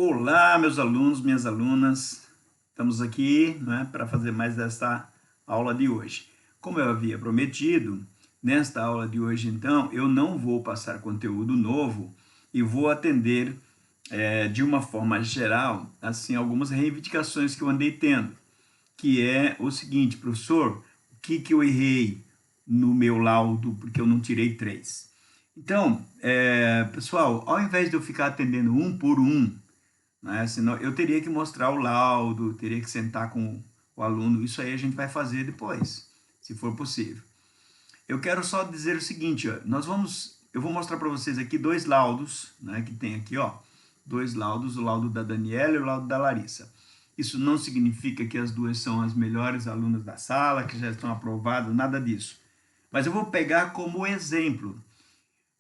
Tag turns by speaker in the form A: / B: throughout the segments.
A: Olá, meus alunos, minhas alunas. Estamos aqui, né, para fazer mais esta aula de hoje. Como eu havia prometido, nesta aula de hoje, então, eu não vou passar conteúdo novo e vou atender de uma forma geral, assim, algumas reivindicações que eu andei tendo, que é o seguinte: professor, o que eu errei no meu laudo porque eu não tirei 3? Então, pessoal, ao invés de eu ficar atendendo um por um, né? Senão eu teria que mostrar o laudo, teria que sentar com o aluno. Isso aí a gente vai fazer depois, se for possível. Eu quero só dizer o seguinte, ó, eu vou mostrar para vocês aqui dois laudos, né, que tem aqui, ó, dois laudos, o laudo da Daniela e o laudo da Larissa. Isso não significa que as duas são as melhores alunas da sala, que já estão aprovadas, nada disso. Mas eu vou pegar como exemplo.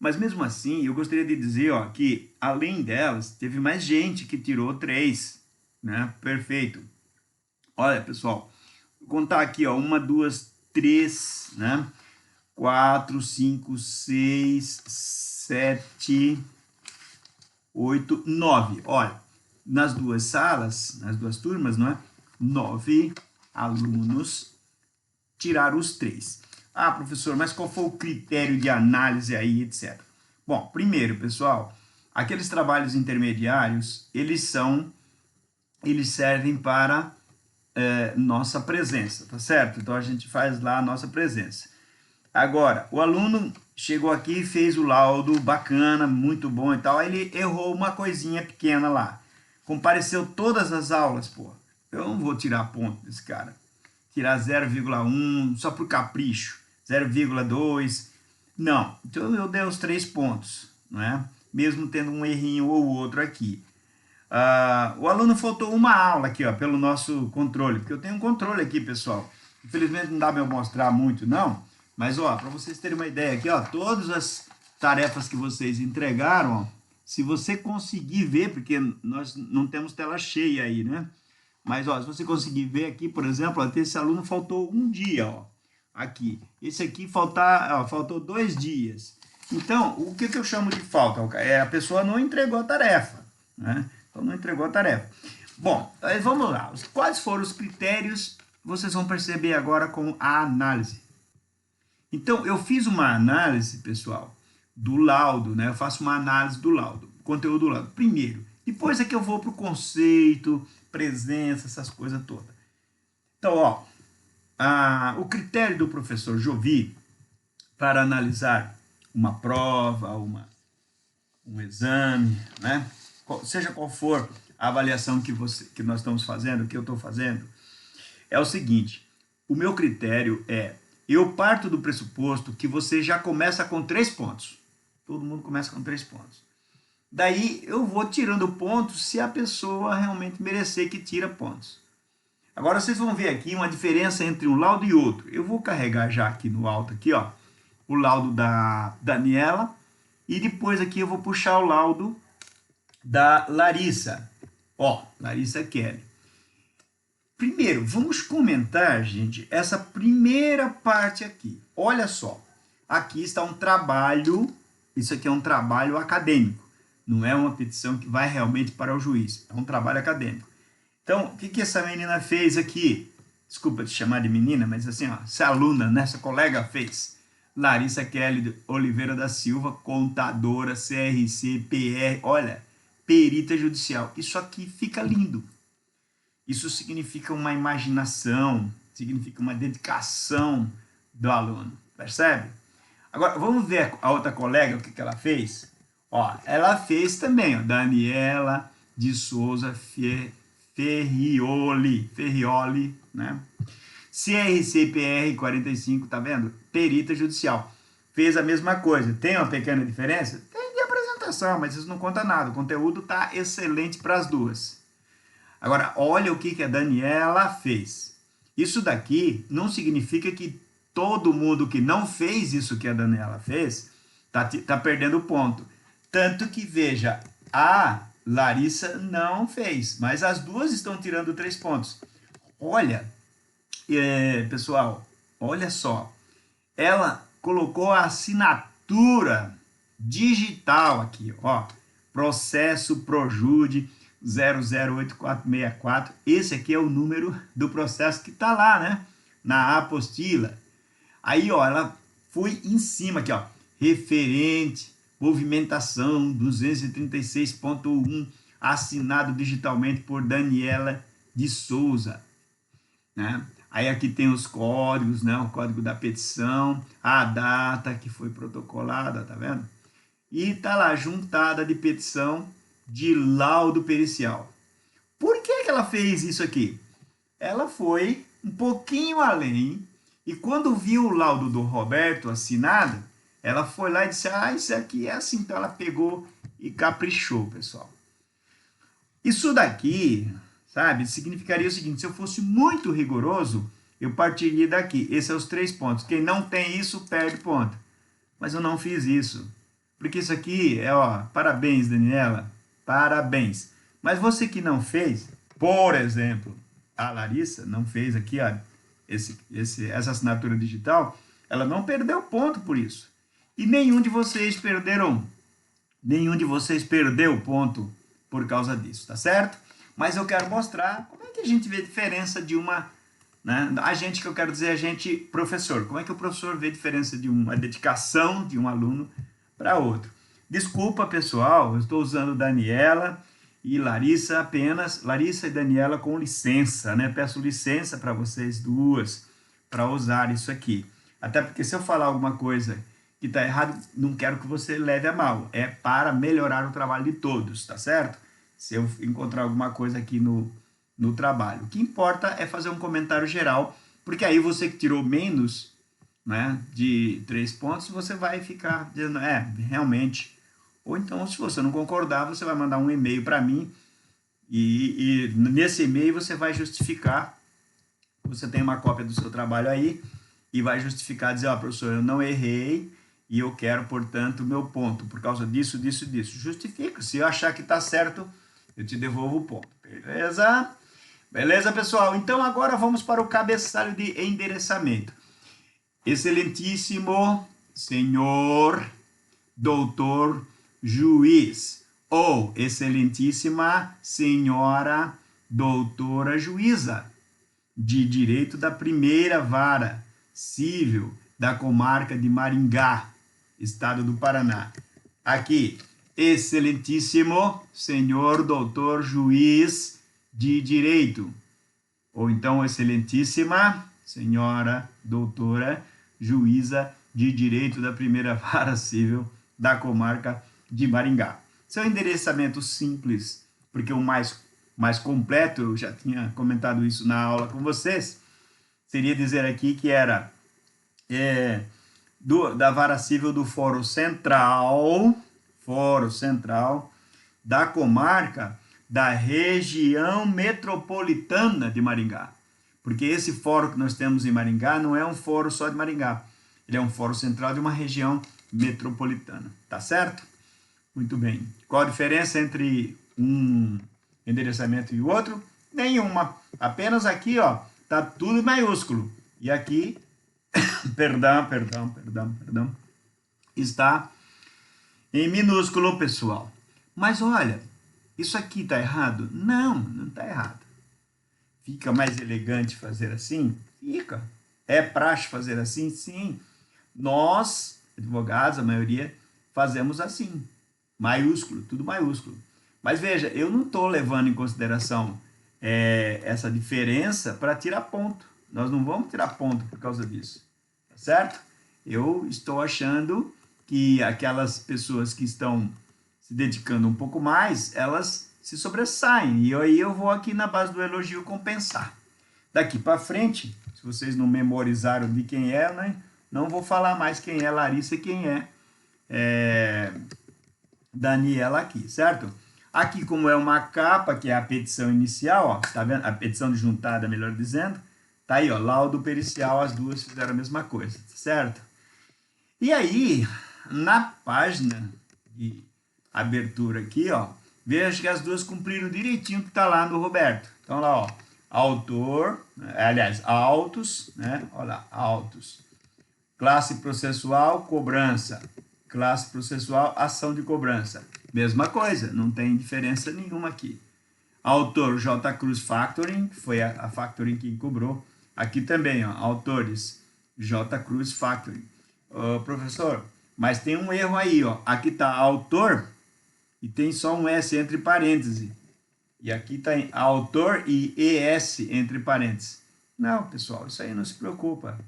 A: Mas mesmo assim, eu gostaria de dizer, ó, que além delas, teve mais gente que tirou 3, né? Perfeito. Olha, pessoal, vou contar aqui, ó, 1, 2, 3, né? 4, 5, 6, 7, 8, 9. Olha, nas duas salas, nas duas turmas, não é? 9 alunos tiraram os 3. Ah, professor, mas qual foi o critério de análise aí, etc. Bom, primeiro, pessoal, aqueles trabalhos intermediários, eles servem para nossa presença, tá certo? Então a gente faz lá a nossa presença. Agora, o aluno chegou aqui, fez o laudo bacana, muito bom e tal, aí ele errou uma coisinha pequena lá. Compareceu todas as aulas, pô. Eu não vou tirar ponto desse cara. Tirar 0,1 só por capricho, 0,2. Não, então eu dei os 3 pontos, não é? Mesmo tendo um errinho ou outro aqui. O aluno faltou uma aula aqui, ó, pelo nosso controle, porque eu tenho um controle aqui, pessoal. Infelizmente não dá para eu mostrar muito, não, mas ó, para vocês terem uma ideia aqui, ó, todas as tarefas que vocês entregaram, ó, se você conseguir ver, porque nós não temos tela cheia aí, né? Mas, ó, se você conseguir ver aqui, por exemplo, até esse aluno faltou um dia, ó, aqui. Esse aqui faltou 2 dias. Então, o que eu chamo de falta? A pessoa não entregou a tarefa, né? Então, não entregou a tarefa. Bom, vamos lá. Quais foram os critérios? Vocês vão perceber agora com a análise. Então, eu fiz uma análise, pessoal, do laudo, né? Eu faço uma análise do laudo, conteúdo do laudo. Primeiro, depois é que eu vou para o conceito, presença, essas coisas todas. Então, ó, o critério do professor Jovi para analisar uma prova, um exame, né? Seja qual for a avaliação que nós estamos fazendo, que eu estou fazendo, é o seguinte: o meu critério eu parto do pressuposto que você já começa com 3 pontos. Todo mundo começa com 3 pontos. Daí eu vou tirando pontos se a pessoa realmente merecer que tira pontos. Agora vocês vão ver aqui uma diferença entre um laudo e outro. Eu vou carregar já aqui no alto aqui, ó, o laudo da Daniela, e depois aqui eu vou puxar o laudo da Larissa. Ó, Larissa Kelly. Primeiro, vamos comentar, gente, essa primeira parte aqui. Olha só, aqui está um trabalho, isso aqui é um trabalho acadêmico. Não é uma petição que vai realmente para o juiz, é um trabalho acadêmico. Então, o que essa menina fez aqui? Desculpa te chamar de menina, mas assim, ó, essa aluna, né, essa colega fez. Larissa Kelly Oliveira da Silva, contadora, CRC, PR, olha, perita judicial. Isso aqui fica lindo. Isso significa uma imaginação, significa uma dedicação do aluno, percebe? Agora, vamos ver a outra colega, o que ela fez? Ó, ela fez também, ó, Daniela de Souza Ferrioli, né? CRCPR 45, tá vendo? Perita judicial. Fez a mesma coisa. Tem uma pequena diferença? Tem de apresentação, mas isso não conta nada. O conteúdo tá excelente para as duas. Agora, olha o que a Daniela fez. Isso daqui não significa que todo mundo que não fez isso que a Daniela fez tá perdendo ponto. Tanto que, veja, a Larissa não fez, mas as duas estão tirando 3 pontos. Olha, pessoal, olha só. Ela colocou a assinatura digital aqui, ó. Processo Projude 008464. Esse aqui é o número do processo que está lá, né? Na apostila. Aí, ó, ela foi em cima aqui, ó. Referente, movimentação 236.1, assinado digitalmente por Daniela de Souza, né? Aí aqui tem os códigos, né? O código da petição, a data que foi protocolada, tá vendo? E tá lá, juntada de petição de laudo pericial. Por que que ela fez isso aqui? Ela foi um pouquinho além e quando viu o laudo do Roberto assinado, ela foi lá e disse, ah, isso aqui é assim. Então ela pegou e caprichou, pessoal. Isso daqui, sabe, significaria o seguinte, se eu fosse muito rigoroso, eu partiria daqui. Esses são os 3 pontos. Quem não tem isso, perde ponto. Mas eu não fiz isso. Porque isso aqui é, ó, parabéns, Daniela, parabéns. Mas você que não fez, por exemplo, a Larissa não fez aqui, ó, essa assinatura digital, ela não perdeu ponto por isso. E nenhum de vocês perdeu ponto por causa disso, tá certo? Mas eu quero mostrar como é que a gente vê a diferença de uma, né? A gente, que eu quero dizer, a gente professor. Como é que o professor vê a diferença de uma dedicação de um aluno para outro? Desculpa, pessoal, eu estou usando Daniela e Larissa apenas, Larissa e Daniela com licença, né? Peço licença para vocês duas para usar isso aqui. Até porque se eu falar alguma coisa que está errado, não quero que você leve a mal. É para melhorar o trabalho de todos, tá certo? Se eu encontrar alguma coisa aqui no trabalho. O que importa é fazer um comentário geral, porque aí você que tirou menos, né, de 3 pontos, você vai ficar dizendo, realmente. Ou então, se você não concordar, você vai mandar um e-mail para mim e nesse e-mail você vai justificar, você tem uma cópia do seu trabalho aí e vai justificar, dizer, ó, professor, eu não errei e eu quero, portanto, o meu ponto, por causa disso, disso, disso. Justifica. Se eu achar que está certo, eu te devolvo o ponto. Beleza? Beleza, pessoal? Então, agora vamos para o cabeçalho de endereçamento. Excelentíssimo senhor doutor juiz, ou excelentíssima senhora doutora juíza de direito da primeira vara civil da comarca de Maringá, estado do Paraná. Aqui, excelentíssimo senhor doutor juiz de direito, ou então excelentíssima senhora doutora juíza de direito da primeira vara civil da comarca de Maringá. Seu endereçamento simples, porque o mais completo, eu já tinha comentado isso na aula com vocês, seria dizer aqui que era da vara civil do Fórum Central da comarca da região metropolitana de Maringá. Porque esse fórum que nós temos em Maringá não é um fórum só de Maringá. Ele é um fórum central de uma região metropolitana. Tá certo? Muito bem. Qual a diferença entre um endereçamento e o outro? Nenhuma. Apenas aqui, ó, tá tudo em maiúsculo. E aqui, perdão, está em minúsculo, pessoal. Mas olha, isso aqui tá errado? Não tá errado. Fica mais elegante fazer assim? Fica. É praxe fazer assim? Sim. Nós, advogados, a maioria, fazemos assim. Maiúsculo, tudo maiúsculo. Mas veja, eu não estou levando em consideração essa diferença para tirar ponto. Nós não vamos tirar ponto por causa disso. Tá certo? Eu estou achando que aquelas pessoas que estão se dedicando um pouco mais, elas se sobressaem. E aí eu vou aqui na base do elogio compensar. Daqui para frente, se vocês não memorizaram de quem é, né, não vou falar mais quem é Larissa e quem é Daniela aqui, certo? Aqui, como é uma capa, que é a petição inicial, ó, tá vendo? A petição de juntada, melhor dizendo, tá aí, ó, laudo pericial, as duas fizeram a mesma coisa, certo? E aí, na página de abertura aqui, ó, veja que as duas cumpriram direitinho o que tá lá no Roberto. Então, lá, ó, autor, aliás, autos, né? Olha lá, autos. Classe processual, cobrança. Classe processual, ação de cobrança. Mesma coisa, não tem diferença nenhuma aqui. Autor J. Cruz Factoring, que foi a Factoring que cobrou. Aqui também, ó, autores J. Cruz Factoring. Professor, mas tem um erro aí, ó. Aqui está autor e tem só um S entre parênteses. E aqui está autor e ES entre parênteses. Não, pessoal, isso aí não se preocupa.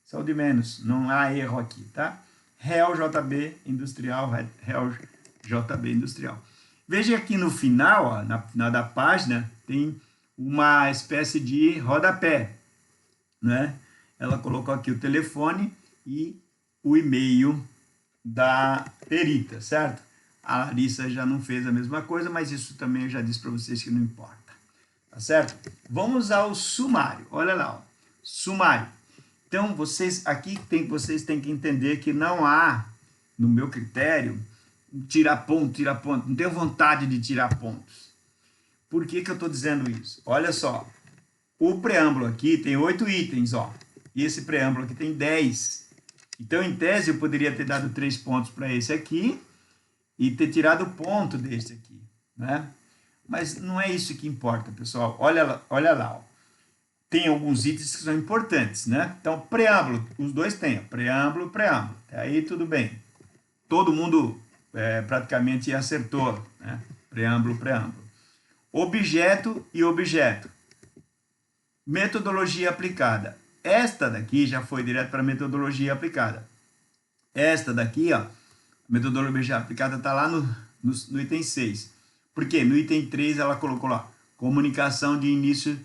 A: São de menos, não há erro aqui, tá? Réu JB Industrial, Réu JB Industrial. Veja aqui no final, ó, da página, tem uma espécie de rodapé, né? Ela colocou aqui o telefone e o e-mail da perita, certo? A Larissa já não fez a mesma coisa, mas isso também eu já disse para vocês que não importa, tá certo? Vamos ao sumário, olha lá, ó. Sumário. Então, vocês têm que entender que não há, no meu critério, tirar ponto, não tenho vontade de tirar pontos. Por que eu estou dizendo isso? Olha só, o preâmbulo aqui tem 8 itens, ó, e esse preâmbulo aqui tem 10. Então, em tese, eu poderia ter dado 3 pontos para esse aqui e ter tirado o ponto desse aqui, né? Mas não é isso que importa, pessoal. Olha lá, ó. Tem alguns itens que são importantes, né? Então, preâmbulo, os dois têm, ó, preâmbulo. Aí tudo bem. Todo mundo praticamente acertou, né? Preâmbulo. Objeto e objeto. Metodologia aplicada. Esta daqui já foi direto para metodologia aplicada. Esta daqui, ó, metodologia aplicada está lá no item 6. Por quê? No item 3 ela colocou lá, comunicação de início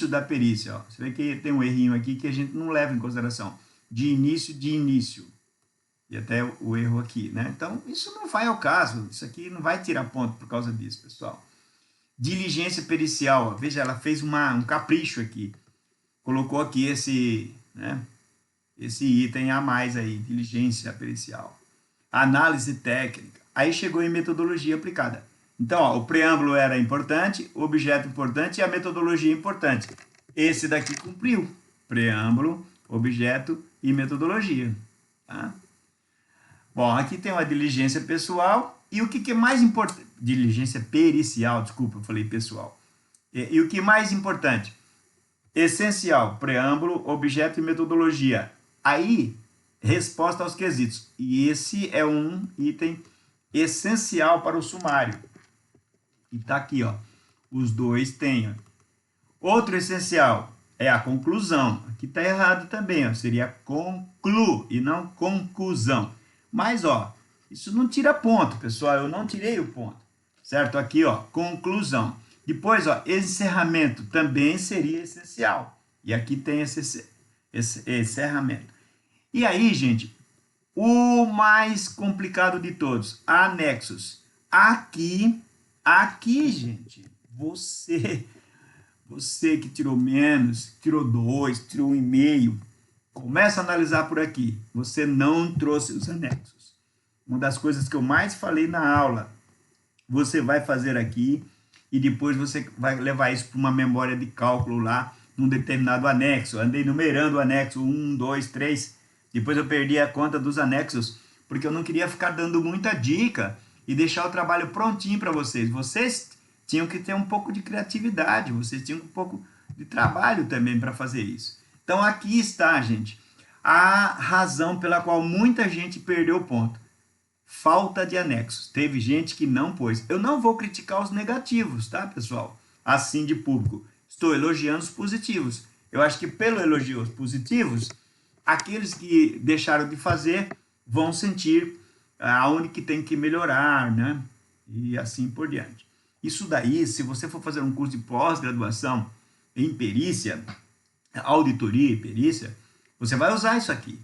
A: da perícia. Ó. Você vê que tem um errinho aqui que a gente não leva em consideração. De início. E até o erro aqui, né? Então, isso não vai ao caso. Isso aqui não vai tirar ponto por causa disso, pessoal. Diligência pericial. Ó. Veja, ela fez um capricho aqui. Colocou aqui esse item a mais aí, diligência pericial. Análise técnica. Aí chegou em metodologia aplicada. Então, ó, o preâmbulo era importante, o objeto importante e a metodologia importante. Esse daqui cumpriu. Preâmbulo, objeto e metodologia. Tá? Bom, aqui tem uma diligência pessoal e o que é mais importante? Diligência pericial, desculpa, eu falei pessoal. E o que é mais importante? Essencial, preâmbulo, objeto e metodologia. Aí, resposta aos quesitos. E esse é um item essencial para o sumário. E tá aqui, ó. Os dois têm. Ó. Outro essencial é a conclusão. Aqui tá errado também, ó. Seria conclu e não conclusão. Mas, ó, isso não tira ponto, pessoal. Eu não tirei o ponto. Certo? Aqui, ó, conclusão. Depois, ó, encerramento também seria essencial. E aqui tem esse encerramento. E aí, gente, o mais complicado de todos, anexos. Aqui, gente, você que tirou menos, tirou 2, tirou 1,5, começa a analisar por aqui. Você não trouxe os anexos. Uma das coisas que eu mais falei na aula, você vai fazer aqui e depois você vai levar isso para uma memória de cálculo lá, num determinado anexo. Andei numerando o anexo 1, 2, 3, depois eu perdi a conta dos anexos, porque eu não queria ficar dando muita dica e deixar o trabalho prontinho para vocês. Vocês tinham que ter um pouco de criatividade, vocês tinham um pouco de trabalho também para fazer isso. Então aqui está, gente, a razão pela qual muita gente perdeu o ponto. Falta de anexos. Teve gente que não pôs. Eu não vou criticar os negativos, tá, pessoal? Assim de público. Estou elogiando os positivos. Eu acho que pelo elogio aos positivos, aqueles que deixaram de fazer vão sentir aonde que tem que melhorar, né? E assim por diante. Isso daí, se você for fazer um curso de pós-graduação em perícia, auditoria e perícia, você vai usar isso aqui.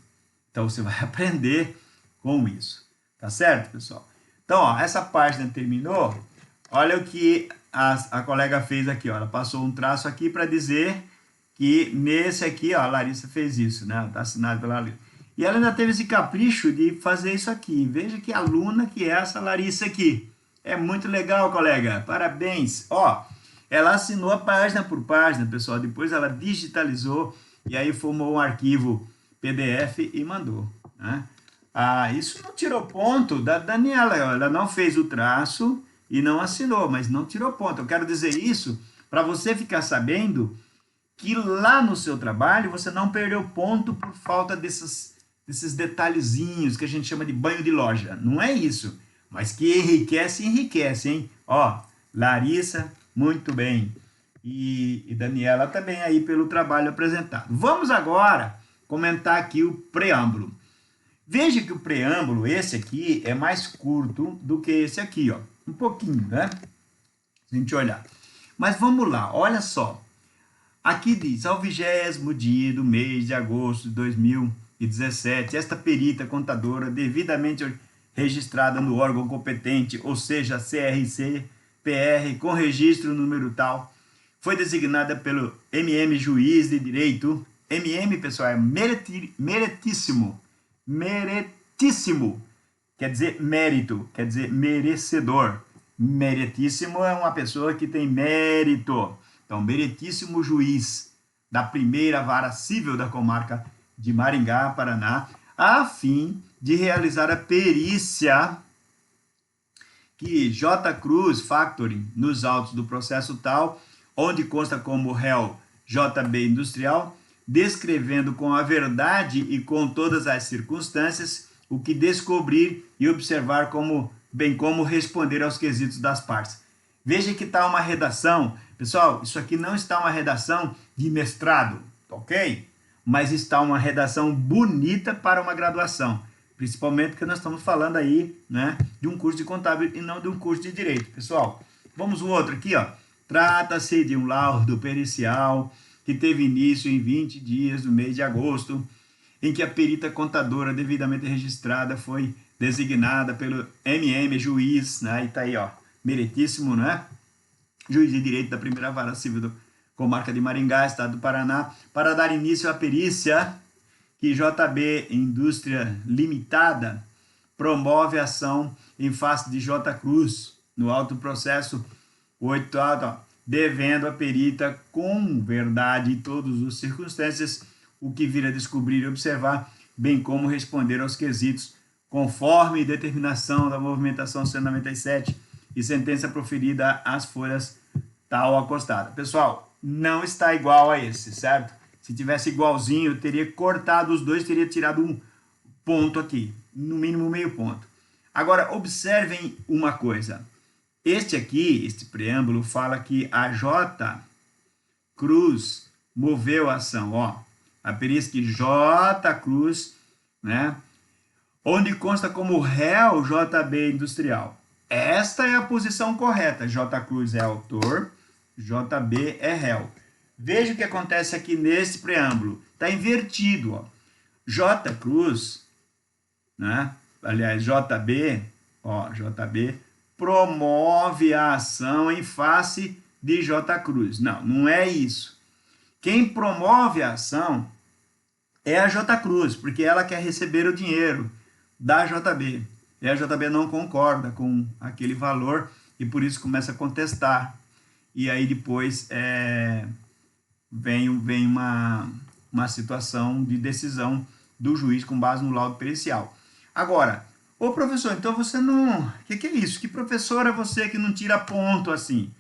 A: Então, você vai aprender com isso. Tá certo, pessoal? Então, ó, essa página terminou. Olha o que a colega fez aqui, ó. Ela passou um traço aqui para dizer que nesse aqui, ó, a Larissa fez isso, né? Está assinado pela Larissa. E ela ainda teve esse capricho de fazer isso aqui. Veja que aluna que é essa Larissa aqui. É muito legal, colega. Parabéns. Ó, ela assinou a página por página, pessoal. Depois ela digitalizou e aí formou um arquivo PDF e mandou, né? Ah, isso não tirou ponto da Daniela. Ela não fez o traço e não assinou, mas não tirou ponto. Eu quero dizer isso para você ficar sabendo que lá no seu trabalho você não perdeu ponto por falta desses detalhezinhos que a gente chama de banho de loja. Não é isso, mas que enriquece, enriquece, hein? Ó, Larissa, muito bem. E Daniela também aí pelo trabalho apresentado. Vamos agora comentar aqui o preâmbulo. Veja que o preâmbulo, esse aqui, é mais curto do que esse aqui, ó. Um pouquinho, né? Se a gente olhar. Mas vamos lá, olha só. Aqui diz, ao 20º dia do mês de agosto de 2017, esta perita contadora devidamente registrada no órgão competente, ou seja, CRC, PR, com registro número tal, foi designada pelo MM Juiz de Direito. MM, pessoal, é meritíssimo. Meritíssimo quer dizer mérito, quer dizer merecedor. Meritíssimo é uma pessoa que tem mérito. Então, meritíssimo juiz da primeira vara civil da comarca de Maringá, Paraná, a fim de realizar a perícia que J. Cruz Factoring, nos autos do processo tal, onde consta como réu JB Industrial, descrevendo com a verdade e com todas as circunstâncias o que descobrir e observar, bem como responder aos quesitos das partes. Veja que está uma redação, pessoal, isso aqui não está uma redação de mestrado, ok? Mas está uma redação bonita para uma graduação, principalmente porque nós estamos falando aí, né, de um curso de contábil e não de um curso de direito. Pessoal, vamos o outro aqui, ó. Trata-se de um laudo pericial que teve início em 20 dias do mês de agosto, em que a perita contadora devidamente registrada foi designada pelo MM Juiz, né? E tá aí, ó, meritíssimo, né? Juiz de Direito da primeira vara civil da comarca de Maringá, estado do Paraná, para dar início à perícia que JB Indústria Limitada promove ação em face de J. Cruz, no auto processo 8, devendo a perita com verdade e todas as circunstâncias o que vir a descobrir e observar, bem como responder aos quesitos, conforme determinação da movimentação 197 e sentença proferida às folhas tal acostada. Pessoal, não está igual a esse, certo? Se tivesse igualzinho, eu teria cortado os dois, teria tirado um ponto aqui, no mínimo meio ponto. Agora, observem uma coisa. Este preâmbulo, fala que a J. Cruz moveu a ação, ó. A perícia que J. Cruz, né? Onde consta como réu JB Industrial. Esta é a posição correta. J. Cruz é autor, JB é réu. Veja o que acontece aqui nesse preâmbulo. Está invertido, ó. J. Cruz, né? Aliás, JB, ó, JB promove a ação em face de J. Cruz. Não, não é isso. Quem promove a ação é a J. Cruz, porque ela quer receber o dinheiro da JB. E a JB não concorda com aquele valor e por isso começa a contestar. E aí depois vem uma situação de decisão do juiz com base no laudo pericial. Agora, ô professor, então você não... O que é isso? Que professor é você que não tira ponto assim?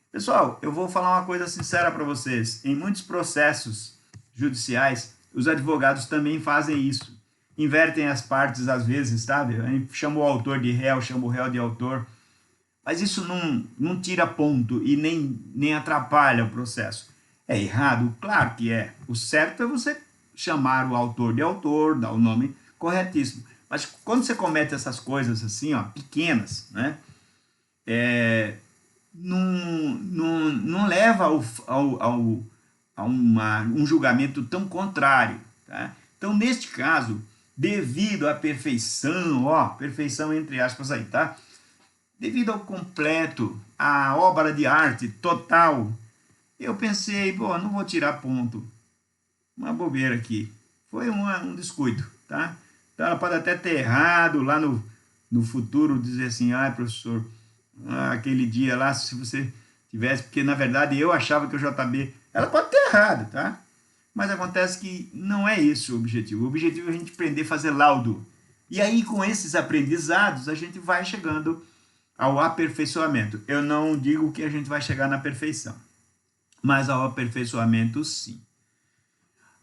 A: Pessoal, eu vou falar uma coisa sincera para vocês. Em muitos processos judiciais, os advogados também fazem isso. Invertem as partes às vezes, sabe? Chama o autor de réu, chama o réu de autor. Mas isso não tira ponto e nem atrapalha o processo. É errado? Claro que é. O certo é você chamar o autor de autor, dar o nome corretíssimo. Mas quando você comete essas coisas assim, ó, pequenas, né? Não leva a um julgamento tão contrário. Tá? Então, neste caso, devido à perfeição, ó, perfeição entre aspas aí, tá? Devido ao completo, à obra de arte total, eu pensei, pô, não vou tirar ponto. Uma bobeira aqui. Foi um descuido, tá? Então, ela pode até ter errado lá no futuro, dizer assim, professor, aquele dia lá, se você tivesse, porque na verdade eu achava que o JB, ela pode ter errado, tá? Mas acontece que não é esse o objetivo. O objetivo é a gente aprender a fazer laudo. E aí, com esses aprendizados, a gente vai chegando ao aperfeiçoamento. Eu não digo que a gente vai chegar na perfeição, mas ao aperfeiçoamento sim.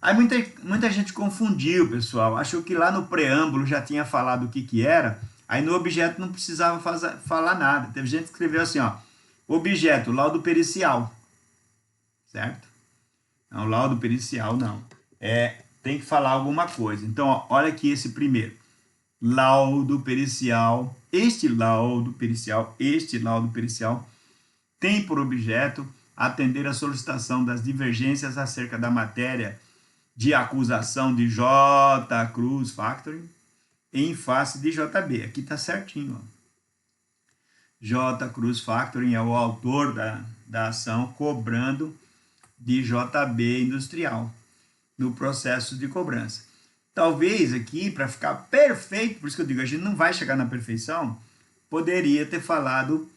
A: Aí muita gente confundiu, pessoal, achou que lá no preâmbulo já tinha falado o que era, aí no objeto não precisava falar nada. Teve gente que escreveu assim, ó, objeto, laudo pericial, certo? Não, laudo pericial não. Tem que falar alguma coisa. Então, ó, olha aqui esse primeiro. Laudo pericial, este laudo pericial tem por objeto atender à solicitação das divergências acerca da matéria de acusação de J. Cruz Factoring em face de JB. Aqui está certinho. Ó. J. Cruz Factoring é o autor da ação cobrando de JB Industrial no processo de cobrança. Talvez aqui, para ficar perfeito, por isso que eu digo, a gente não vai chegar na perfeição, poderia ter falado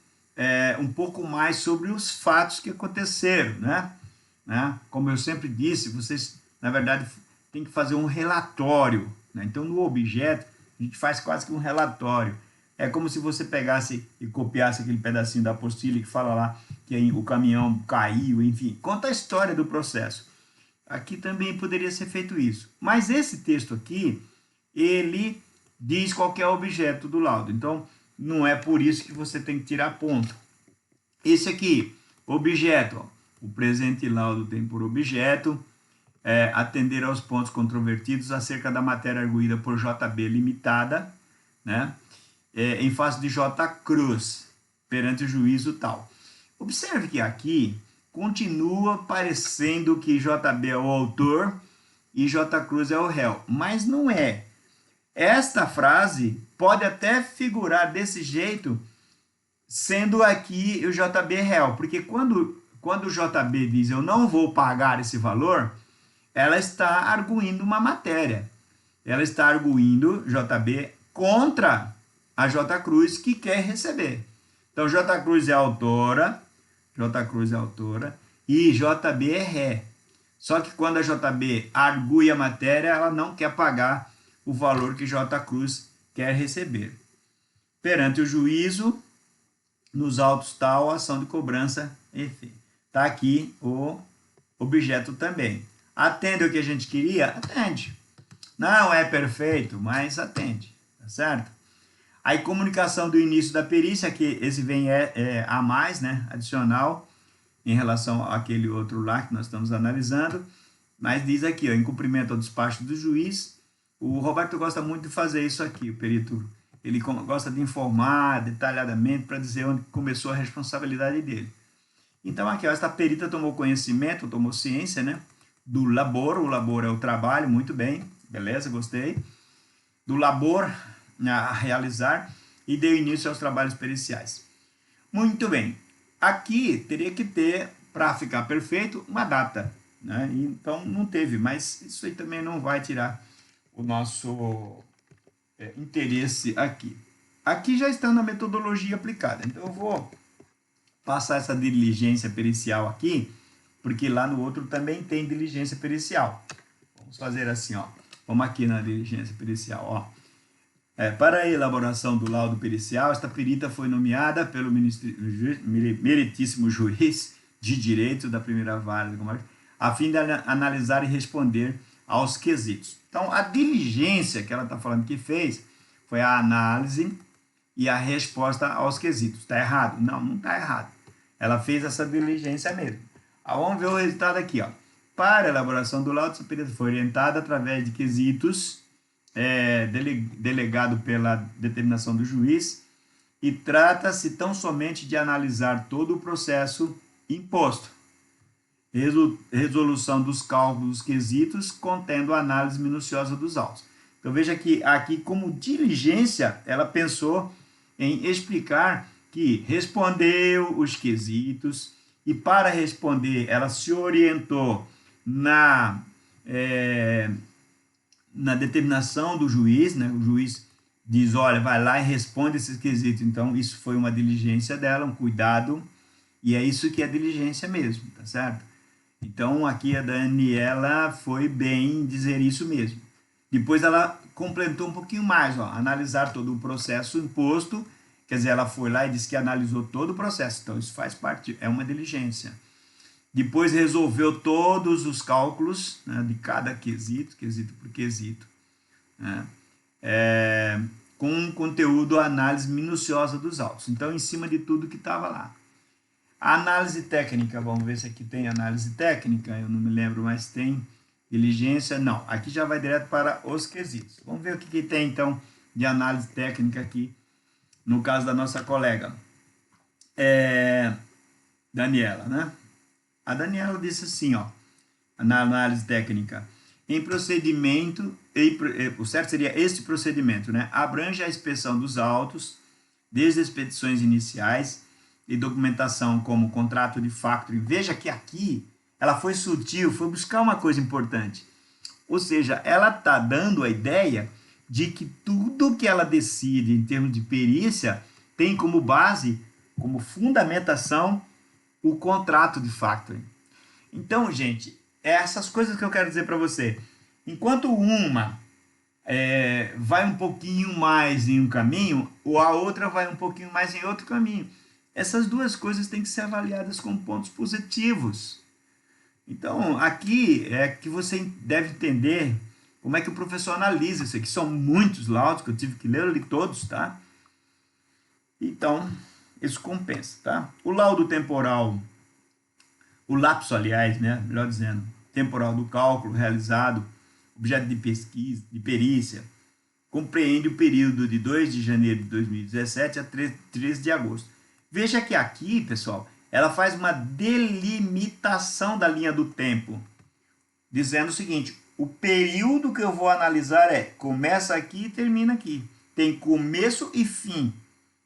A: um pouco mais sobre os fatos que aconteceram, né? Como eu sempre disse, vocês, na verdade, tem que fazer um relatório, né? Então, no objeto, a gente faz quase que um relatório. É como se você pegasse e copiasse aquele pedacinho da apostila que fala lá que o caminhão caiu, enfim. Conta a história do processo. Aqui também poderia ser feito isso. Mas esse texto aqui, ele diz qual é o objeto do laudo. Então, não é por isso que você tem que tirar ponto. Esse aqui, objeto. Ó, o presente laudo tem por objeto atender aos pontos controvertidos acerca da matéria arguída por JB Limitada, né? Em face de J. Cruz, perante o juízo tal. Observe que aqui continua parecendo que JB é o autor e J. Cruz é o réu, mas não é. Esta frase pode até figurar desse jeito, sendo aqui o JB réu, porque quando o JB diz eu não vou pagar esse valor, ela está arguindo uma matéria. Ela está arguindo JB contra a J. Cruz que quer receber. Então, J. Cruz é autora e JB é ré. Só que quando a JB argui a matéria, ela não quer pagar o valor que J. Cruz quer receber. Perante o juízo, nos autos tal, ação de cobrança, enfim. Está aqui o objeto também. Atende o que a gente queria? Atende. Não é perfeito, mas atende, tá certo? Aí, comunicação do início da perícia, que esse vem a mais, né, adicional, em relação àquele outro lá que nós estamos analisando, mas diz aqui, ó, em cumprimento ao despacho do juiz, o Roberto gosta muito de fazer isso aqui, o perito, ele gosta de informar detalhadamente para dizer onde começou a responsabilidade dele. Então, aqui, ó, esta perita tomou conhecimento, tomou ciência, né, do labor, o labor é o trabalho, muito bem, beleza, gostei, do labor a realizar e deu início aos trabalhos periciais. Muito bem, aqui teria que ter, para ficar perfeito, uma data, né? Então não teve, mas isso aí também não vai tirar o nosso interesse aqui. Aqui já está na metodologia aplicada, então eu vou passar essa diligência pericial aqui, porque lá no outro também tem diligência pericial. Vamos fazer assim, ó. Vamos aqui na diligência pericial, ó. Para a elaboração do laudo pericial, esta perita foi nomeada pelo meritíssimo juiz de direito da primeira vara, a fim de analisar e responder aos quesitos. Então, a diligência que ela está falando que fez foi a análise e a resposta aos quesitos. Está errado? Não, não está errado. Ela fez essa diligência mesmo. Vamos ver o resultado aqui, ó. Para a elaboração do laudo, essa perita foi orientada através de quesitos delegado pela determinação do juiz, e trata-se tão somente de analisar todo o processo imposto, resolução dos cálculos quesitos, contendo análise minuciosa dos autos. Então veja que aqui, como diligência, ela pensou em explicar que respondeu os quesitos, e para responder ela se orientou na determinação do juiz, né? O juiz diz, olha, vai lá e responde esses quesitos. Então, isso foi uma diligência dela, um cuidado, e é isso que é diligência mesmo, tá certo? Então, aqui a Daniela foi bem dizer isso mesmo. Depois ela completou um pouquinho mais, ó, analisar todo o processo imposto Quer dizer, ela foi lá e disse que analisou todo o processo. Então, isso faz parte, é uma diligência. Depois resolveu todos os cálculos, né, de cada quesito, quesito por quesito, né, com um conteúdo, análise minuciosa dos autos. Então, em cima de tudo que estava lá. A análise técnica, vamos ver se aqui tem análise técnica, eu não me lembro, mas tem diligência, não. Aqui já vai direto para os quesitos. Vamos ver o que tem, então, de análise técnica aqui, no caso da nossa colega Daniela, né? A Daniela disse assim, ó, na análise técnica, em procedimento, o certo seria este procedimento, né? Abrange a inspeção dos autos, desde as petições iniciais e documentação como contrato de factoring. Veja que aqui ela foi sutil, foi buscar uma coisa importante. Ou seja, ela está dando a ideia de que tudo que ela decide em termos de perícia tem como base, como fundamentação, o contrato de factoring. Então, gente, essas coisas que eu quero dizer para você. Enquanto uma vai um pouquinho mais em um caminho, ou a outra vai um pouquinho mais em outro caminho. Essas duas coisas têm que ser avaliadas como pontos positivos. Então, aqui é que você deve entender como é que o professor analisa isso aqui. São muitos laudos que eu tive que ler, eu li todos, tá? Então, isso compensa, tá? O laudo temporal, o lapso, aliás, né? Melhor dizendo, temporal do cálculo realizado, objeto de pesquisa, de perícia, compreende o período de 2 de janeiro de 2017 a 13 de agosto. Veja que aqui, pessoal, ela faz uma delimitação da linha do tempo, dizendo o seguinte, o período que eu vou analisar começa aqui e termina aqui. Tem começo e fim,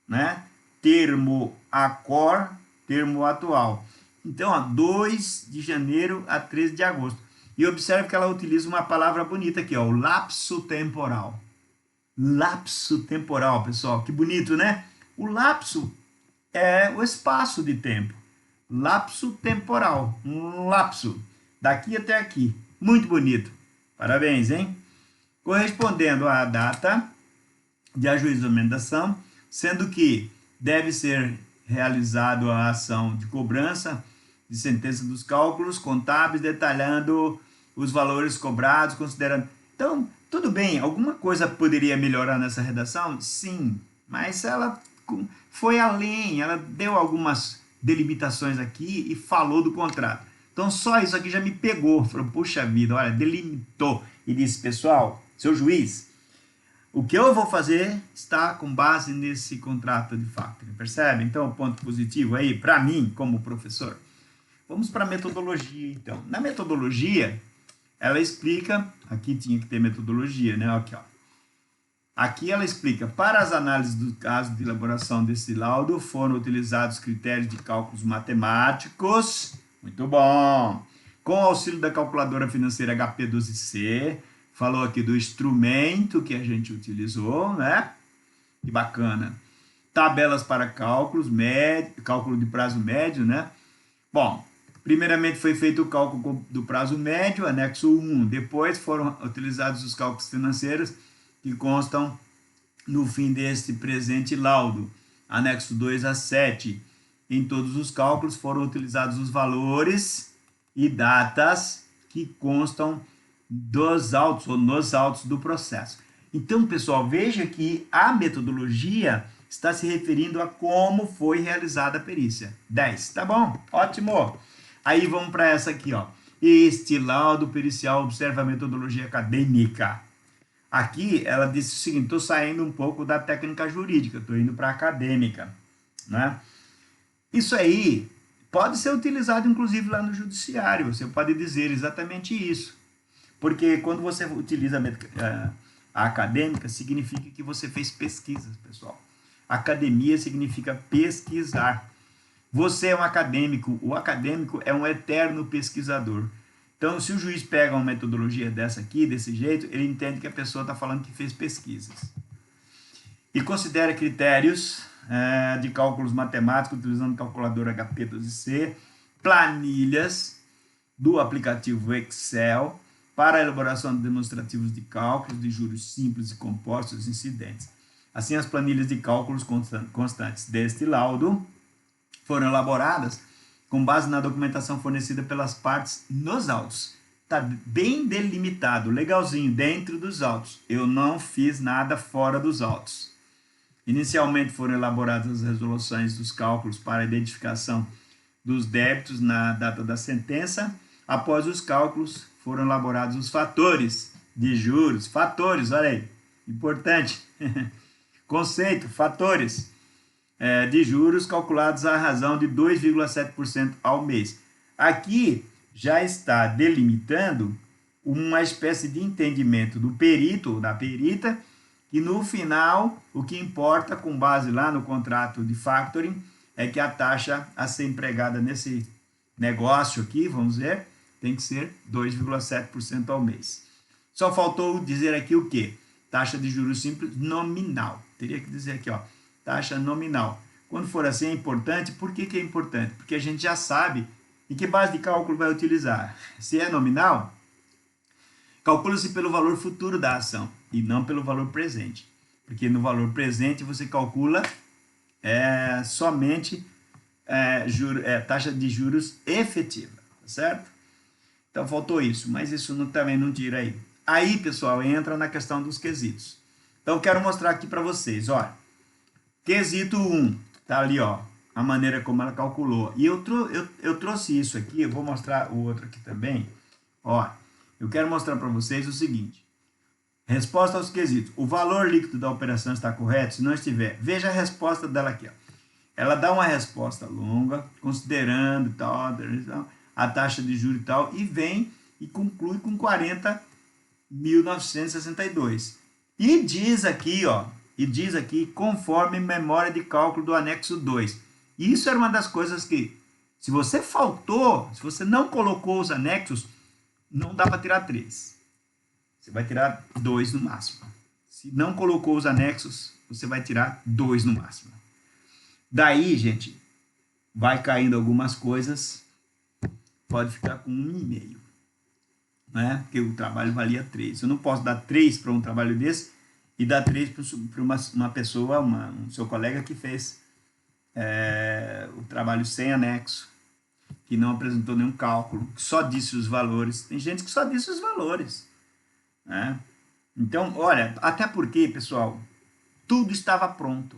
A: né? Termo acor, termo atual. Então, ó, 2 de janeiro a 13 de agosto. E observe que ela utiliza uma palavra bonita aqui, ó, o lapso temporal. Lapso temporal, pessoal, que bonito, né? O lapso é o espaço de tempo. Lapso temporal, um lapso, daqui até aqui. Muito bonito. Parabéns, hein? Correspondendo à data de ajuizamento da ação, sendo que deve ser realizado a ação de cobrança de sentença dos cálculos contábeis, detalhando os valores cobrados, considerando... Então, tudo bem, alguma coisa poderia melhorar nessa redação? Sim, mas ela foi além, ela deu algumas delimitações aqui e falou do contrato. Então, só isso aqui já me pegou. Falou, puxa vida, olha, delimitou. E disse, pessoal, seu juiz, o que eu vou fazer está com base nesse contrato de factoring, percebe? Então, ponto positivo aí, para mim, como professor. Vamos para a metodologia, então. Na metodologia, ela explica, aqui tinha que ter metodologia, né? Aqui, ó. Aqui ela explica, para as análises do caso de elaboração desse laudo, foram utilizados critérios de cálculos matemáticos, muito bom, com o auxílio da calculadora financeira HP12C, falou aqui do instrumento que a gente utilizou, né? Que bacana. Tabelas para cálculos, cálculo de prazo médio, né? Bom, primeiramente foi feito o cálculo do prazo médio, anexo 1. Depois foram utilizados os cálculos financeiros que constam no fim deste presente laudo, anexo 2 a 7. Em todos os cálculos foram utilizados os valores e datas que constam dos autos ou nos autos do processo. Então, pessoal, veja que a metodologia está se referindo a como foi realizada a perícia. 10, tá bom? Ótimo! Aí vamos para essa aqui, ó. Este laudo pericial observa a metodologia acadêmica. Aqui ela disse o seguinte, estou saindo um pouco da técnica jurídica, estou indo para a acadêmica, né? Isso aí pode ser utilizado inclusive lá no judiciário, você pode dizer exatamente isso. Porque quando você utiliza a acadêmica, significa que você fez pesquisas, pessoal. Academia significa pesquisar. Você é um acadêmico, o acadêmico é um eterno pesquisador. Então, se o juiz pega uma metodologia dessa aqui, desse jeito, ele entende que a pessoa está falando que fez pesquisas. E considera critérios de cálculos matemáticos, utilizando calculadora HP12C, planilhas do aplicativo Excel, para a elaboração de demonstrativos de cálculos de juros simples e compostos incidentes. Assim, as planilhas de cálculos constantes deste laudo foram elaboradas com base na documentação fornecida pelas partes nos autos. Está bem delimitado, legalzinho, dentro dos autos. Eu não fiz nada fora dos autos. Inicialmente foram elaboradas as resoluções dos cálculos para a identificação dos débitos na data da sentença. Após os cálculos, foram elaborados os fatores de juros. Fatores, olha aí, importante. Conceito, fatores de juros calculados à razão de 2,7% ao mês. Aqui já está delimitando uma espécie de entendimento do perito ou da perita, que no final, o que importa, com base lá no contrato de factoring, é que a taxa a ser empregada nesse negócio aqui, vamos dizer, tem que ser 2,7% ao mês. Só faltou dizer aqui o quê? Taxa de juros simples nominal. Teria que dizer aqui, ó, taxa nominal. Quando for assim é importante. Por que é importante? Porque a gente já sabe em que base de cálculo vai utilizar. Se é nominal, calcula-se pelo valor futuro da ação e não pelo valor presente. Porque no valor presente você calcula somente taxa de juros efetiva, tá certo? Então faltou isso, mas isso também não tira aí. Aí, pessoal, entra na questão dos quesitos. Então, eu quero mostrar aqui para vocês, olha. Quesito 1, tá ali, ó, a maneira como ela calculou. E eu trouxe isso aqui, eu vou mostrar o outro aqui também. Ó, eu quero mostrar para vocês o seguinte. Resposta aos quesitos. O valor líquido da operação está correto? Se não estiver, veja a resposta dela aqui, ó. Ela dá uma resposta longa, considerando tal, a taxa de juros e tal, e vem e conclui com 40.962. E diz aqui, ó, conforme memória de cálculo do anexo 2. Isso era uma das coisas que, se você faltou, se você não colocou os anexos, não dá para tirar 3. Você vai tirar 2 no máximo. Se não colocou os anexos, você vai tirar 2 no máximo. Daí, gente, vai caindo algumas coisas, pode ficar com 1,5. Né? Porque o trabalho valia 3. Eu não posso dar 3 para um trabalho desse e dar 3 para uma pessoa, um seu colega que fez o trabalho sem anexo, que não apresentou nenhum cálculo, que só disse os valores. Tem gente que só disse os valores. Né? Então, olha, até porque, pessoal, tudo estava pronto.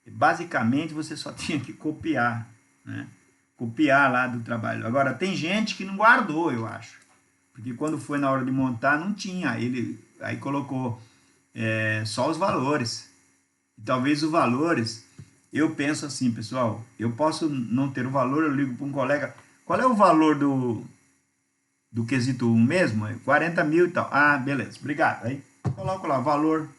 A: Basicamente, você só tinha que copiar, né? Copiar lá do trabalho. Agora, tem gente que não guardou, eu acho. Porque quando foi na hora de montar, não tinha. Ele aí colocou só os valores. E talvez os valores, eu penso assim, pessoal, eu posso não ter o valor, eu ligo para um colega, qual é o valor do quesito 1 mesmo? 40 mil e tal. Ah, beleza, obrigado. Aí coloco lá, o valor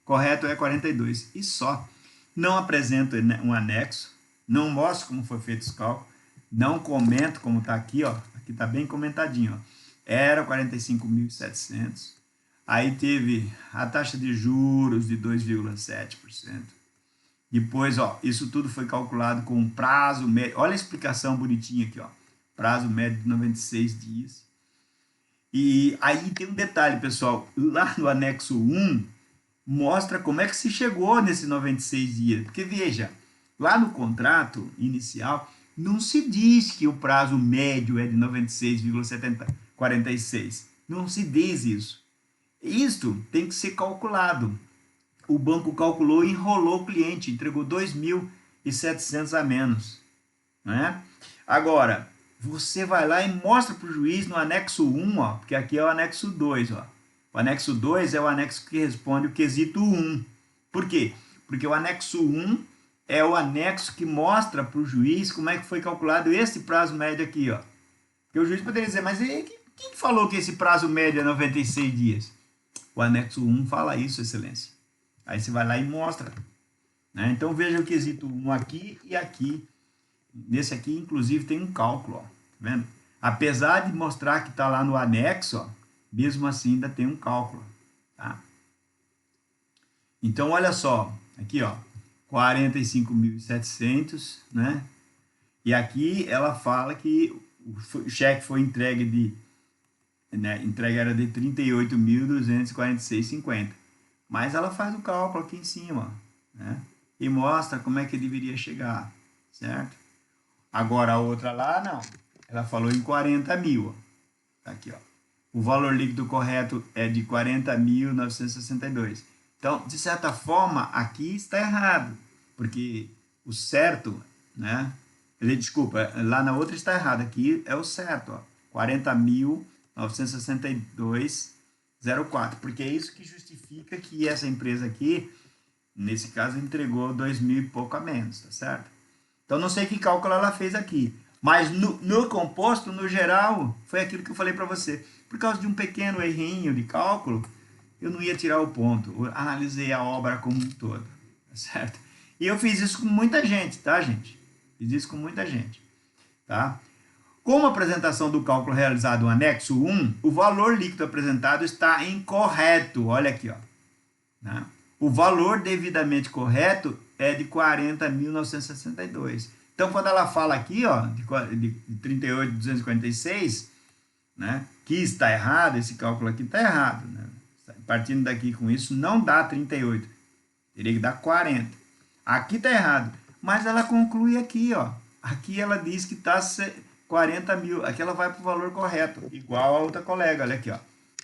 A: correto é 42. E só. Não apresento um anexo, não mostro como foi feito os cálculos, não comento como está aqui, ó. Aqui está bem comentadinho, ó. Era 45.700. Aí teve a taxa de juros de 2,7%. Depois, ó, isso tudo foi calculado com um prazo médio. Olha a explicação bonitinha aqui, ó. Prazo médio de 96 dias. E aí tem um detalhe, pessoal. Lá no anexo 1, mostra como é que se chegou nesses 96 dias. Porque, veja, lá no contrato inicial, não se diz que o prazo médio é de 96,46. Não se diz isso. Isto tem que ser calculado. O banco calculou e enrolou o cliente, entregou 2.700 a menos. Né? Agora, você vai lá e mostra para o juiz no anexo 1, ó, porque aqui é o anexo 2. Ó. O anexo 2 é o anexo que responde o quesito 1. Por quê? Porque o anexo 1 é o anexo que mostra para o juiz como é que foi calculado esse prazo médio aqui. Ó. Porque o juiz poderia dizer, mas quem falou que esse prazo médio é 96 dias? O anexo 1 fala isso, excelência. Aí você vai lá e mostra. Né? Então veja o quesito 1 aqui e aqui. Nesse aqui, inclusive, tem um cálculo. Ó. Tá vendo? Apesar de mostrar que está lá no anexo, ó, mesmo assim ainda tem um cálculo. Tá? Então, olha só. Aqui, ó, 45.700, né? E aqui ela fala que o cheque foi entregue entrega era de 38.246,50. mas ela faz o cálculo aqui em cima, né? E mostra como é que deveria chegar, certo? Agora a outra lá, não. Ela falou em 40 mil, ó. Tá aqui, ó. O valor líquido correto é de 40.962. Então, de certa forma, aqui está errado, porque o certo, né? Desculpa, lá na outra está errado, aqui é o certo, ó. 40.962,04, porque é isso que justifica que essa empresa aqui, nesse caso, entregou 2.000 e pouco a menos, tá certo? Então, não sei que cálculo ela fez aqui, mas no composto, no geral, foi aquilo que eu falei para você. Por causa de um pequeno errinho de cálculo, eu não ia tirar o ponto. Eu analisei a obra como um todo, tá certo? E eu fiz isso com muita gente, tá, gente? Fiz isso com muita gente, tá? Como a apresentação do cálculo realizado no anexo 1, o valor líquido apresentado está incorreto. Olha aqui, ó. Né? O valor devidamente correto é de 40.962. Então, quando ela fala aqui, ó, de 38.246, né, que está errado, esse cálculo aqui está errado. Né? Partindo daqui com isso, não dá 38. Teria que dar 40. Aqui está errado. Mas ela conclui aqui, ó. Aqui ela diz que está 40 mil. Aqui ela vai para o valor correto. Igual a outra colega. Olha aqui, ó.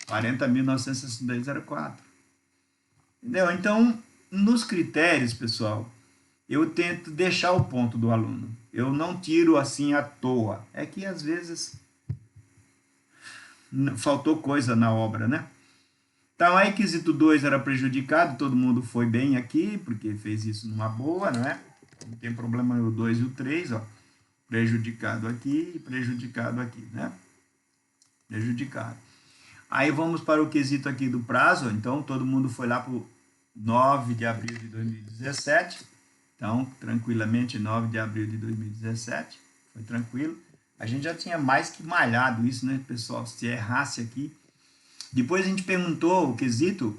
A: 40.962,04. Entendeu? Então, nos critérios, pessoal, eu tento deixar o ponto do aluno. Eu não tiro assim à toa. É que às vezes faltou coisa na obra, né? Então, aí, quesito 2 era prejudicado, todo mundo foi bem aqui, porque fez isso numa boa, não é? Não tem problema o 2 e o 3, ó. Prejudicado aqui e prejudicado aqui, né? Prejudicado. Aí, vamos para o quesito aqui do prazo. Então, todo mundo foi lá para o 9 de abril de 2017. Então, tranquilamente, 9 de abril de 2017. Foi tranquilo. A gente já tinha mais que malhado isso, né, pessoal? Se errasse aqui. Depois a gente perguntou o quesito,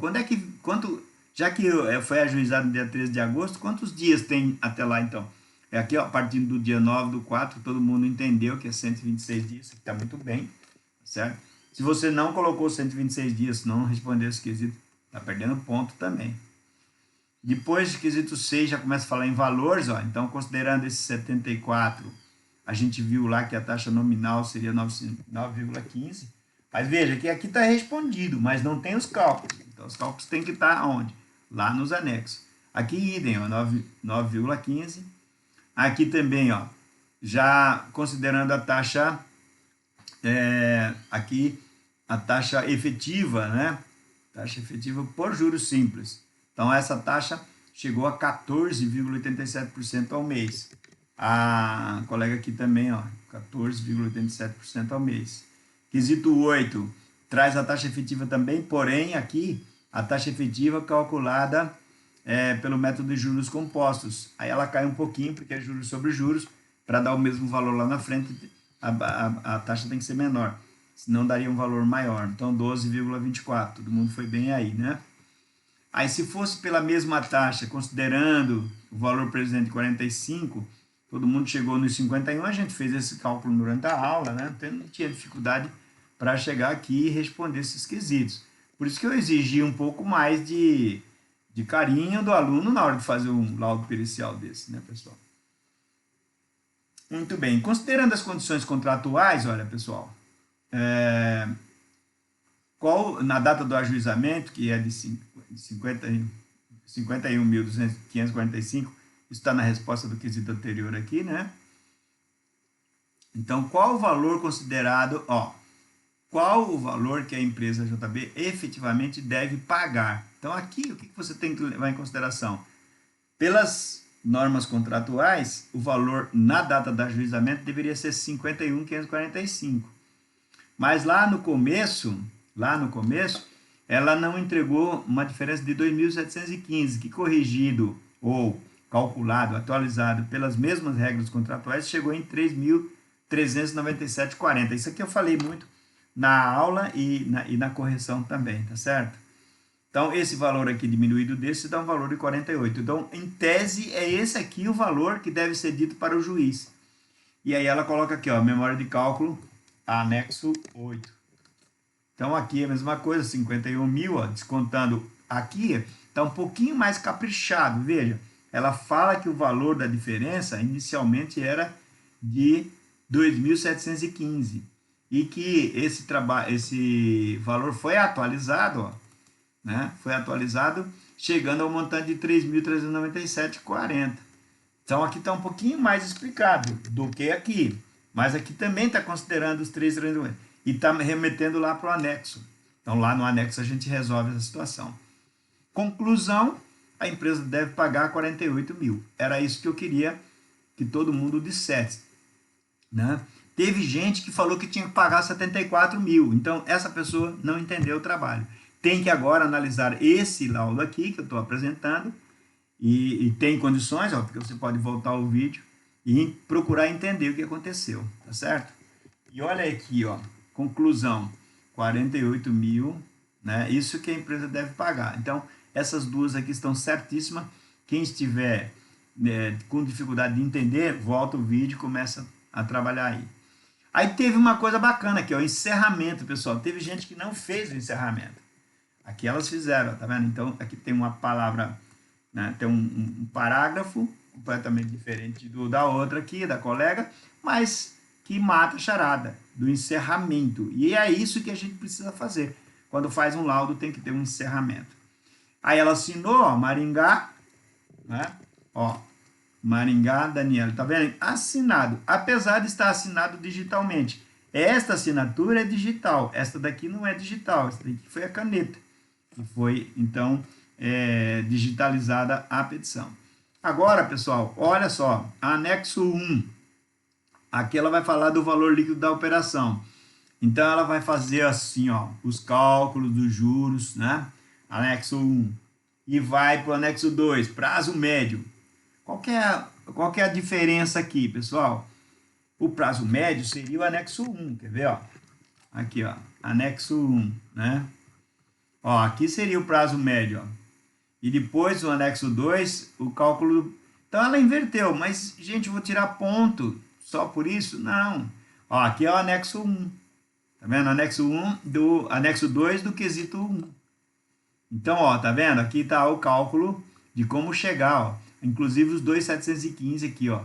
A: já que foi ajuizado no dia 13 de agosto, quantos dias tem até lá então? É aqui, ó, a partir do dia 9 do 4, todo mundo entendeu que é 126 dias, que está muito bem, certo? Se você não colocou 126 dias, não respondeu esse quesito, está perdendo ponto também. Depois do quesito 6, já começa a falar em valores, ó, então considerando esse 74, a gente viu lá que a taxa nominal seria 9,15. Mas veja que aqui está respondido, mas não tem os cálculos. Então, os cálculos têm que estar onde? Lá nos anexos. Aqui, idem, 9,15. Aqui também, ó, já considerando a taxa, aqui, a taxa efetiva, né? Taxa efetiva por juros simples. Então, essa taxa chegou a 14,87% ao mês. A colega aqui também, ó, 14,87% ao mês. Quesito 8, traz a taxa efetiva também, porém, aqui, a taxa efetiva calculada pelo método de juros compostos. Aí ela cai um pouquinho, porque é juros sobre juros, para dar o mesmo valor lá na frente, a taxa tem que ser menor, senão daria um valor maior. Então, 12,24, todo mundo foi bem aí, né? Aí, se fosse pela mesma taxa, considerando o valor presente de 45, todo mundo chegou nos 51, a gente fez esse cálculo durante a aula, né? Então, não tinha dificuldade para chegar aqui e responder esses quesitos. Por isso que eu exigi um pouco mais de carinho do aluno na hora de fazer um laudo pericial desse, né, pessoal? Muito bem. Considerando as condições contratuais, olha, pessoal, na data do ajuizamento, que é de 51.545, isso está na resposta do quesito anterior aqui, né? Então, qual o valor considerado, qual o valor que a empresa JB efetivamente deve pagar? Então, aqui, o que você tem que levar em consideração? Pelas normas contratuais, o valor na data do ajuizamento deveria ser 51.545. Mas lá no começo, ela não entregou uma diferença de 2.715, que corrigido ou calculado, atualizado pelas mesmas regras contratuais, chegou em 3.397,40. Isso aqui eu falei muito na aula e na correção também, tá certo? Então, esse valor aqui diminuído desse dá um valor de 48. Então, em tese, é esse aqui o valor que deve ser dito para o juiz. E aí ela coloca aqui, ó, memória de cálculo, anexo 8. Então, aqui é a mesma coisa, 51 mil, ó, descontando aqui está um pouquinho mais caprichado, veja. Ela fala que o valor da diferença inicialmente era de 2.715 e que esse valor foi atualizado, ó, né? Foi atualizado chegando ao montante de 3.397,40. Então aqui está um pouquinho mais explicado do que aqui, mas aqui também está considerando os 3.390 e está remetendo lá para o anexo. Então lá no anexo a gente resolve essa situação. Conclusão, a empresa deve pagar 48 mil. Era isso que eu queria que todo mundo dissesse, né? Teve gente que falou que tinha que pagar 74 mil, então essa pessoa não entendeu o trabalho. Tem que agora analisar esse laudo aqui que eu estou apresentando e tem condições, ó, porque você pode voltar o vídeo e procurar entender o que aconteceu, tá certo? E olha aqui, ó, conclusão, 48 mil, né? Isso que a empresa deve pagar. Então, essas duas aqui estão certíssimas. Quem estiver com dificuldade de entender, volta o vídeo e começa a trabalhar aí. Aí teve uma coisa bacana aqui, ó, o encerramento, pessoal. Teve gente que não fez o encerramento. Aqui elas fizeram, tá vendo? Então, aqui tem uma palavra, né, tem um parágrafo completamente diferente da outra aqui, da colega, mas que mata a charada do encerramento. E é isso que a gente precisa fazer. Quando faz um laudo, tem que ter um encerramento. Aí ela assinou, ó, Maringá, né? Ó, Maringá, Daniela, tá vendo? Assinado, apesar de estar assinado digitalmente. Esta assinatura é digital, esta daqui não é digital, esta daqui foi a caneta, que foi, então, digitalizada a petição. Agora, pessoal, olha só, anexo 1, aqui ela vai falar do valor líquido da operação. Então, ela vai fazer assim, ó, os cálculos dos juros, né? Anexo 1, e vai para o anexo 2, prazo médio. Qual que é a diferença aqui, pessoal? O prazo médio seria o anexo 1, quer ver? Ó? Aqui, ó, anexo 1, né? Ó, aqui seria o prazo médio, ó. E depois o anexo 2, o cálculo... Então ela inverteu, mas, gente, eu vou tirar ponto só por isso? Não. Ó, aqui é o anexo 1. Tá vendo? Anexo 2 do quesito 1. Então, ó, tá vendo? Aqui tá o cálculo de como chegar, ó. Inclusive os 2.715 aqui, ó,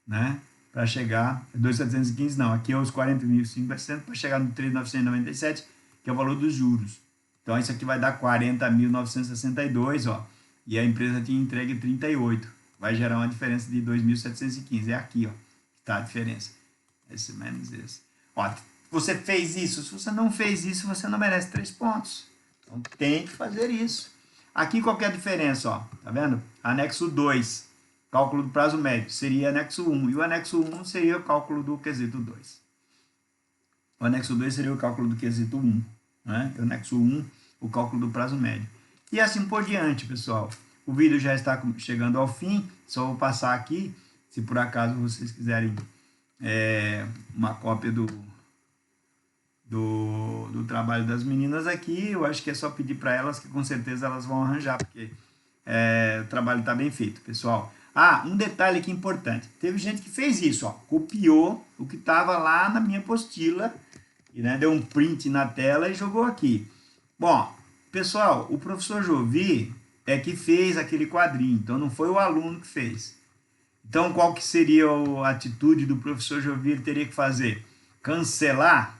A: né? Para chegar, 2.715 não, aqui é os 40.500 para chegar no 3.997, que é o valor dos juros. Então, isso aqui vai dar 40.962, ó, e a empresa tinha entregue 38. Vai gerar uma diferença de 2.715. É aqui, ó, que tá a diferença. Esse menos esse. Ó, você fez isso. Se você não fez isso, você não merece 3 pontos. Então, tem que fazer isso. Aqui, qual que é a diferença, ó? Tá vendo? Anexo 2, cálculo do prazo médio, seria anexo 1. E o anexo 1 seria o cálculo do quesito 2. O anexo 2 seria o cálculo do quesito 1. Né? O anexo 1, o cálculo do prazo médio. E assim por diante, pessoal. O vídeo já está chegando ao fim. Só vou passar aqui, se por acaso vocês quiserem uma cópia do trabalho das meninas aqui, eu acho que é só pedir para elas que com certeza elas vão arranjar, porque o trabalho está bem feito, pessoal. Ah, um detalhe aqui importante. Teve gente que fez isso, ó, copiou o que estava lá na minha apostila, e, né, deu um print na tela e jogou aqui. Bom, pessoal, o professor Jovi é que fez aquele quadrinho, então não foi o aluno que fez. Então, qual que seria a atitude do professor Jovi? Ele teria que fazer? Cancelar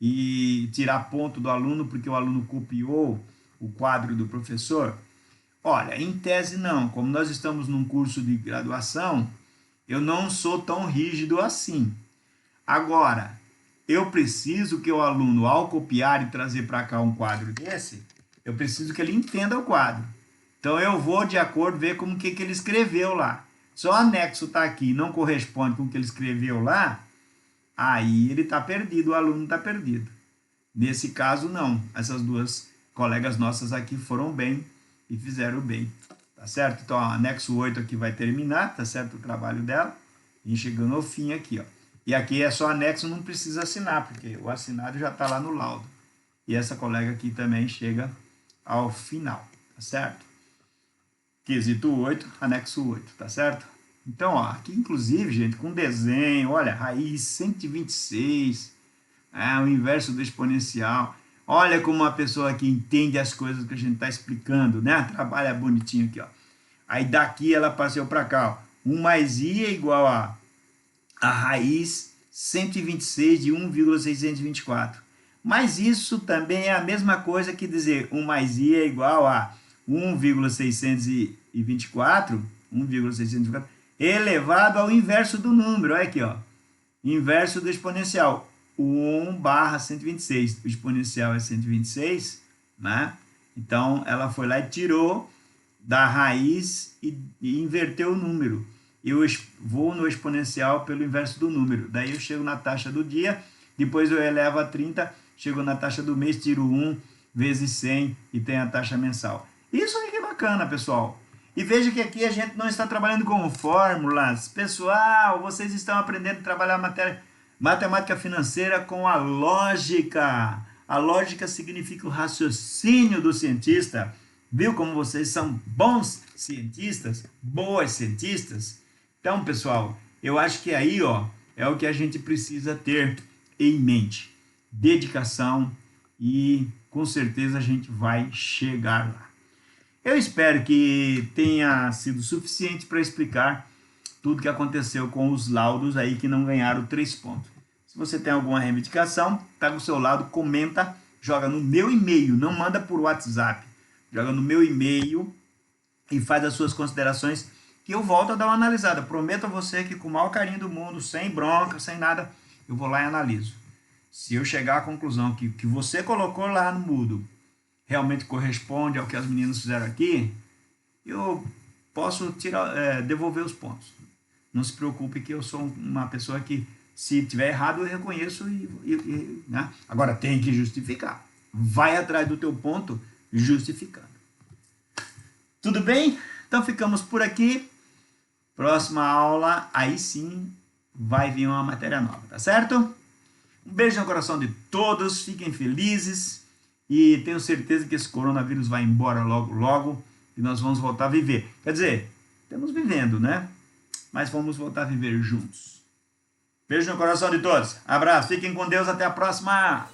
A: e tirar ponto do aluno porque o aluno copiou o quadro do professor? Olha, em tese não. Como nós estamos num curso de graduação, eu não sou tão rígido assim. Agora, eu preciso que o aluno, ao copiar e trazer para cá um quadro desse, eu preciso que ele entenda o quadro. Então, eu vou de acordo, ver como que ele escreveu lá. Se o anexo está aqui e não corresponde com o que ele escreveu lá, aí ele está perdido, o aluno está perdido. Nesse caso, não. Essas duas colegas nossas aqui foram bem e fizeram bem, tá certo? Então, o anexo 8 aqui vai terminar, tá certo? O trabalho dela. E chegando ao fim aqui, ó. E aqui é só anexo, não precisa assinar, porque o assinado já está lá no laudo. E essa colega aqui também chega ao final, tá certo? Quesito 8, anexo 8, tá certo? Então, ó, aqui inclusive, gente, com desenho, olha, raiz 126, o inverso do exponencial. Olha como uma pessoa que entende as coisas que a gente está explicando, né? Trabalha bonitinho aqui, ó. Aí daqui ela passou para cá, ó. 1 mais i é igual a raiz 126 de 1,624. Mas isso também é a mesma coisa que dizer 1 mais i é igual a 1,624 elevado ao inverso do número. Olha aqui, ó. Inverso do exponencial. 1 barra 126. O exponencial é 126, né? Então, ela foi lá e tirou da raiz e inverteu o número. Eu vou no exponencial pelo inverso do número. Daí eu chego na taxa do dia, depois eu elevo a 30, chego na taxa do mês, tiro 1 vezes 100 e tem a taxa mensal. Isso aqui é bacana, pessoal. E veja que aqui a gente não está trabalhando com fórmulas. Pessoal, vocês estão aprendendo a trabalhar matemática financeira com a lógica. A lógica significa o raciocínio do cientista. Viu como vocês são bons cientistas, boas cientistas? Então, pessoal, eu acho que aí, ó, é o que a gente precisa ter em mente. Dedicação e com certeza a gente vai chegar lá. Eu espero que tenha sido suficiente para explicar tudo que aconteceu com os laudos aí que não ganharam 3 pontos. Se você tem alguma reivindicação, pega o seu laudo, comenta, joga no meu e-mail, não manda por WhatsApp. Joga no meu e-mail e faz as suas considerações que eu volto a dar uma analisada. Prometo a você que com o maior carinho do mundo, sem bronca, sem nada, eu vou lá e analiso. Se eu chegar à conclusão que você colocou lá no Moodle realmente corresponde ao que as meninas fizeram aqui, eu posso devolver os pontos. Não se preocupe que eu sou uma pessoa que, se tiver errado, eu reconheço né? Agora tem que justificar. Vai atrás do teu ponto justificando. Tudo bem? Então ficamos por aqui. Próxima aula, aí sim, vai vir uma matéria nova, tá certo? Um beijo no coração de todos, fiquem felizes e tenho certeza que esse coronavírus vai embora logo, logo e nós vamos voltar a viver. Quer dizer, estamos vivendo, né? Mas vamos voltar a viver juntos. Beijo no coração de todos. Abraço, fiquem com Deus, até a próxima!